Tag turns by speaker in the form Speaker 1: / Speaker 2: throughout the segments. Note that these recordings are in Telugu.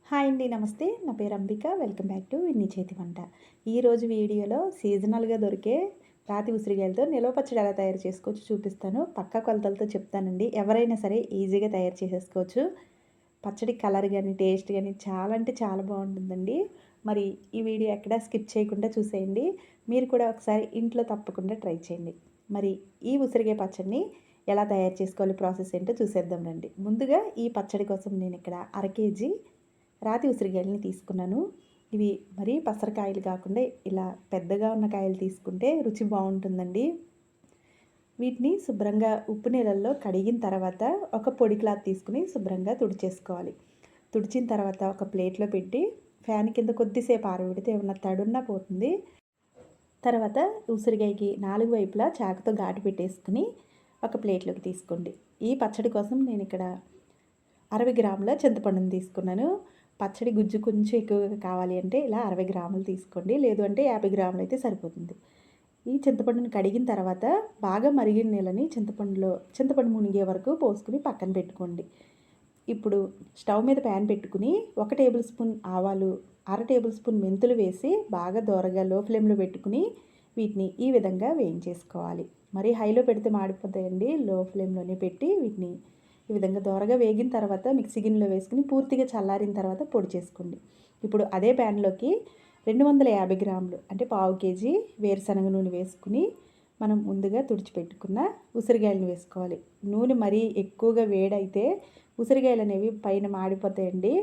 Speaker 1: హాయ్ అండి. నమస్తే. నా పేరు Ambika. Welcome back to Vinni చేతి వంట. ఈరోజు వీడియోలో సీజనల్‌గా దొరికే రాతి ఉసిరికాయలతో నిలవ పచ్చడి ఎలా తయారు చేసుకోవచ్చో చూపిస్తాను. పక్కా కొలతలతో చెప్తానండి. ఎవరైనా సరే ఈజీగా తయారు చేసేసుకోవచ్చు. పచ్చడి కలర్ గాని, టేస్ట్ గాని చాలా అంటే చాలా బాగుంటుందండి. మరి ఈ వీడియో ఎక్కడా స్కిప్ చేయకుండా చూసేయండి. మీరు కూడా ఒకసారి ఇంట్లో తప్పకుండా ట్రై చేయండి. మరి ఈ ఉసిరికాయ పచ్చడిని ఎలా తయారు చేసుకోవాలి, ప్రాసెస్ ఏంటో చూసేద్దాం రండి. ముందుగా ఈ పచ్చడి కోసం నేను ఇక్కడ అర కేజీ రాతి ఉసిరికాయలని తీసుకున్నాను. ఇవి మరీ పసరకాయలు కాకుండా ఇలా పెద్దగా ఉన్న కాయలు తీసుకుంటే రుచి బాగుంటుందండి. వీటిని శుభ్రంగా ఉప్పు నీళ్ళల్లో కడిగిన తర్వాత ఒక పొడి క్లాత్ తీసుకుని శుభ్రంగా తుడిచేసుకోవాలి. తుడిచిన తర్వాత ఒక ప్లేట్లో పెట్టి ఫ్యాన్ కింద కొద్దిసేపు ఆరబెడితే ఏమన్నా తడున్నా పోతుంది. తర్వాత ఉసిరికాయకి 4 వైపులా చాకుతో ఘాటు పెట్టేసుకుని ఒక ప్లేట్లోకి తీసుకోండి. ఈ పచ్చడి కోసం నేను ఇక్కడ 60 గ్రాముల చింతపండుని తీసుకున్నాను. పచ్చడి గుజ్జు కొంచెం ఎక్కువగా కావాలి అంటే ఇలా 60 గ్రాములు తీసుకోండి. లేదు అంటే 50 గ్రాములు అయితే సరిపోతుంది. ఈ చింతపండుని కడిగిన తర్వాత బాగా మరిగిన నీళ్ళని చింతపండు మునిగే వరకు పోసుకుని పక్కన పెట్టుకోండి. ఇప్పుడు స్టవ్ మీద ప్యాన్ పెట్టుకుని 1 టేబుల్ స్పూన్ ఆవాలు, అర టేబుల్ స్పూన్ మెంతులు వేసి బాగా దోరగా లో ఫ్లేమ్లో పెట్టుకుని వీటిని ఈ విధంగా వేయించేసుకోవాలి. మరి హైలో పెడితే మాడిపోతాయండి. లో ఫ్లేమ్లోనే పెట్టి వీటిని ఈ విధంగా దోరగా వేగిన తర్వాత మిక్సీ గిన్నెలో వేసుకుని పూర్తిగా చల్లారిన తర్వాత పొడి చేసుకోండి. ఇప్పుడు అదే ప్యాన్లోకి 250 గ్రాములు అంటే పావు కేజీ వేరుశనగ నూనె వేసుకుని మనం ముందుగా తుడిచిపెట్టుకున్న ఉసిరికాయలను వేసుకోవాలి. నూనె మరీ ఎక్కువగా వేడైతే ఉసిరికాయలు అనేవి పైన మాడిపోతాయండి.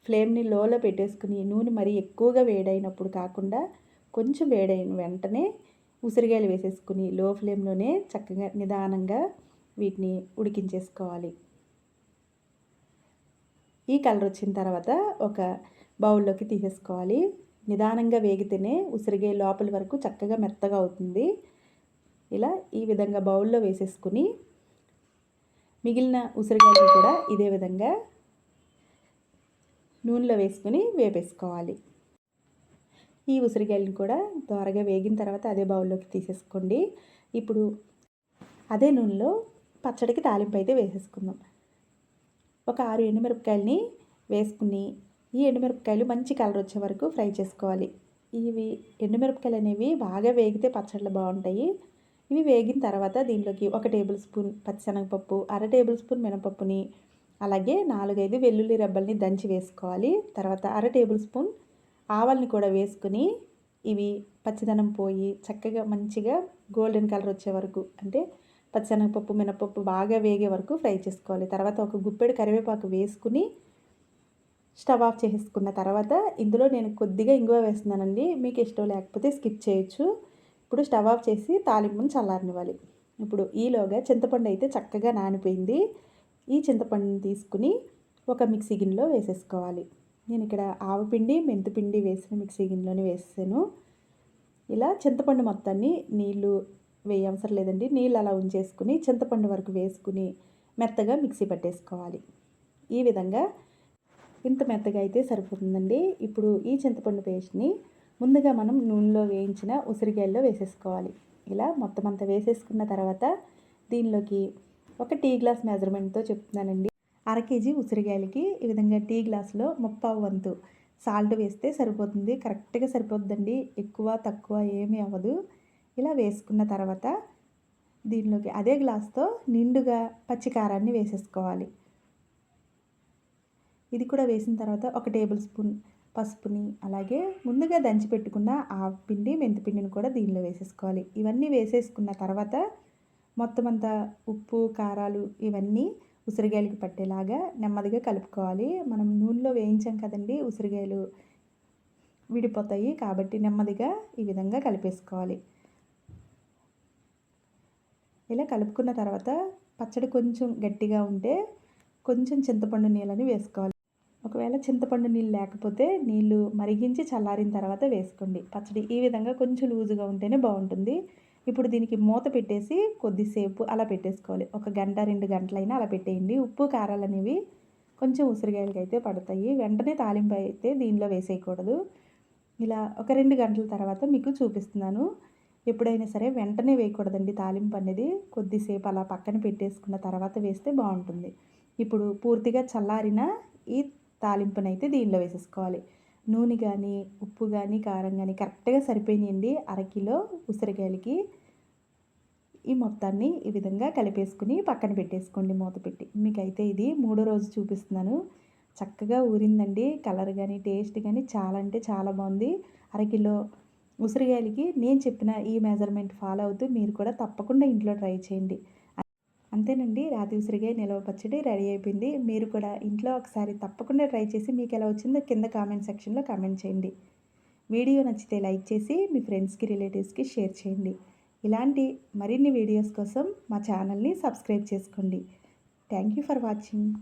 Speaker 1: ఫ్లేమ్ని లోలో పెట్టేసుకుని నూనె మరీ ఎక్కువగా వేడైనప్పుడు కాకుండా కొంచెం వేడైన వెంటనే ఉసిరికాయలు వేసేసుకుని లో ఫ్లేమ్లోనే చక్కగా నిదానంగా వీటిని ఉడికించేసుకోవాలి. ఈ కలర్ వచ్చిన తర్వాత ఒక బౌల్లోకి తీసేసుకోవాలి. నిదానంగా వేగితేనే ఉసిరికాయ లోపలి వరకు చక్కగా మెత్తగా అవుతుంది. ఇలా ఈ విధంగా బౌల్లో వేసేసుకుని మిగిలిన ఉసిరికాయలను కూడా ఇదే విధంగా నూనెలో వేసుకుని వేపేసుకోవాలి. ఈ ఉసిరికాయలను కూడా త్వరగా వేగిన తర్వాత అదే బౌల్లోకి తీసేసుకోండి. ఇప్పుడు అదే నూనెలో పచ్చడికి తాలింపు అయితే వేసేసుకుందాం. ఒక 6 ఎండుమిరపకాయలని వేసుకుని ఈ ఎండుమిరపకాయలు మంచి కలర్ వచ్చే వరకు ఫ్రై చేసుకోవాలి. ఇవి ఎండుమిరపకాయలు అనేవి బాగా వేగితే పచ్చళ్ళు బాగుంటాయి. ఇవి వేగిన తర్వాత దీంట్లోకి 1 టేబుల్ స్పూన్ పచ్చిశనగపప్పు, అర టేబుల్ స్పూన్ మినపప్పుని, అలాగే 4-5 వెల్లుల్లి రెబ్బల్ని దంచి వేసుకోవాలి. తర్వాత అర టేబుల్ స్పూన్ ఆవాల్ని కూడా వేసుకుని ఇవి పచ్చిదనం పోయి చక్కగా మంచిగా గోల్డెన్ కలర్ వచ్చే వరకు అంటే పచ్చిశనగపప్పు, మినపప్పు బాగా వేగే వరకు ఫ్రై చేసుకోవాలి. తర్వాత ఒక గుప్పెడు కరివేపాకు వేసుకుని స్టవ్ ఆఫ్ చేసుకున్న తర్వాత ఇందులో నేను కొద్దిగా ఇంగువ వేస్తున్నానండి. మీకు ఇష్టం లేకపోతే స్కిప్ చేయొచ్చు. ఇప్పుడు స్టవ్ ఆఫ్ చేసి తాలింపుని చల్లారనివ్వాలి. ఇప్పుడు ఈలోగా చింతపండు అయితే చక్కగా నానిపోయింది. ఈ చింతపండుని తీసుకుని ఒక మిక్సీ గిన్నెలో వేసేసుకోవాలి. నేను ఇక్కడ ఆవపిండి, మెంతిపిండి వేసిన మిక్సీ గిన్నెలోనే వేసాను. ఇలా చింతపండు మొత్తాన్ని నీళ్ళు వేయవసరం లేదండి. నీళ్ళు అలా ఉంచేసుకుని చింతపండు వరకు వేసుకుని మెత్తగా మిక్సీ పట్టేసుకోవాలి. ఈ విధంగా ఇంత మెత్తగా అయితే సరిపోతుందండి. ఇప్పుడు ఈ చింతపండు పేస్ట్ని ముందుగా మనం నూనెలో వేయించిన ఉసిరికాయల్లో వేసేసుకోవాలి. ఇలా మొత్తం అంతా వేసేసుకున్న తర్వాత దీనిలోకి ఒక టీ గ్లాస్ మెజర్మెంట్తో చెప్తున్నానండి. అర కేజీ ఉసిరికాయలకి ఈ విధంగా టీ గ్లాసులో 3/4 వంతు సాల్ట్ వేస్తే సరిపోతుంది. కరెక్ట్గా సరిపోతుందండి. ఎక్కువ తక్కువ ఏమీ అవ్వదు. ఇలా వేసుకున్న తర్వాత దీనిలోకి అదే గ్లాస్తో నిండుగా పచ్చికారాన్ని వేసేసుకోవాలి. ఇది కూడా వేసిన తర్వాత 1 టేబుల్ స్పూన్ పసుపుని, అలాగే ముందుగా దంచి పెట్టుకున్న ఆవపిండి, మెంతిపిండిని కూడా దీనిలో వేసేసుకోవాలి. ఇవన్నీ వేసేసుకున్న తర్వాత మొత్తం అంతా ఉప్పు, కారాలు ఇవన్నీ ఉసిరికాయలకి పట్టేలాగా నెమ్మదిగా కలుపుకోవాలి. మనం నూనెలో వేయించాం కదండి, ఉసిరికాయలు విడిపోతాయి కాబట్టి నెమ్మదిగా ఈ విధంగా కలిపేసుకోవాలి. ఇలా కలుపుకున్న తర్వాత పచ్చడి కొంచెం గట్టిగా ఉంటే కొంచెం చింతపండు నీళ్ళని వేసుకోవాలి. ఒకవేళ చింతపండు నీళ్ళు లేకపోతే నీళ్ళు మరిగించి చల్లారిన తర్వాత వేసుకోండి. పచ్చడి ఈ విధంగా కొంచెం లూజుగా ఉంటేనే బాగుంటుంది. ఇప్పుడు దీనికి మూత పెట్టేసి కొద్దిసేపు అలా పెట్టేసుకోవాలి. 1 గంట 2 గంటలైనా అలా పెట్టేయండి. ఉప్పు కారాలు అనేవి కొంచెం ఉసిరికాయలకి అయితే పడతాయి. వెంటనే తాలింపు అయితే దీనిలో వేసేయకూడదు. ఇలా ఒక 2 గంటల తర్వాత మీకు చూపిస్తున్నాను. ఎప్పుడైనా సరే వెంటనే వేయకూడదండి తాలింపు అనేది. కొద్దిసేపు అలా పక్కన పెట్టేసుకున్న తర్వాత వేస్తే బాగుంటుంది. ఇప్పుడు పూర్తిగా చల్లారిన ఈ తాలింపునైతే దీనిలో వేసేసుకోవాలి. నూనె కానీ, ఉప్పు కానీ, కారం కానీ కరెక్ట్‌గా సరిపోయినాయండి అరకిలో ఉసిరికాయలకి. ఈ మొత్తాన్ని ఈ విధంగా కలిపేసుకుని పక్కన పెట్టేసుకోండి మూత పెట్టి. మీకైతే ఇది మూడో రోజు చూపిస్తున్నాను. చక్కగా ఊరిందండి. కలర్ గానీ, టేస్ట్ గానీ చాలా అంటే చాలా బాగుంది. అరకిలో ఉసిరికాయలకి నేను చెప్పిన ఈ మెజర్‌మెంట్ ఫాలో అవుతూ మీరు కూడా తప్పకుండా ఇంట్లో ట్రై చేయండి. అంతేనండి, రాతి ఉసిరికాయ నిలవ పచ్చడి రెడీ అయిపోయింది. మీరు కూడా ఇంట్లో ఒకసారి తప్పకుండా ట్రై చేసి మీకెలా వచ్చిందో కింద కామెంట్ సెక్షన్‌లో కామెంట్ చేయండి. వీడియో నచ్చితే లైక్ చేసి మీ ఫ్రెండ్స్‌కి, రిలేటివ్స్‌కి షేర్ చేయండి. ఇలాంటి మరిన్ని వీడియోస్ కోసం మా ఛానల్‌ని సబ్స్క్రైబ్ చేసుకోండి. Thank you for watching.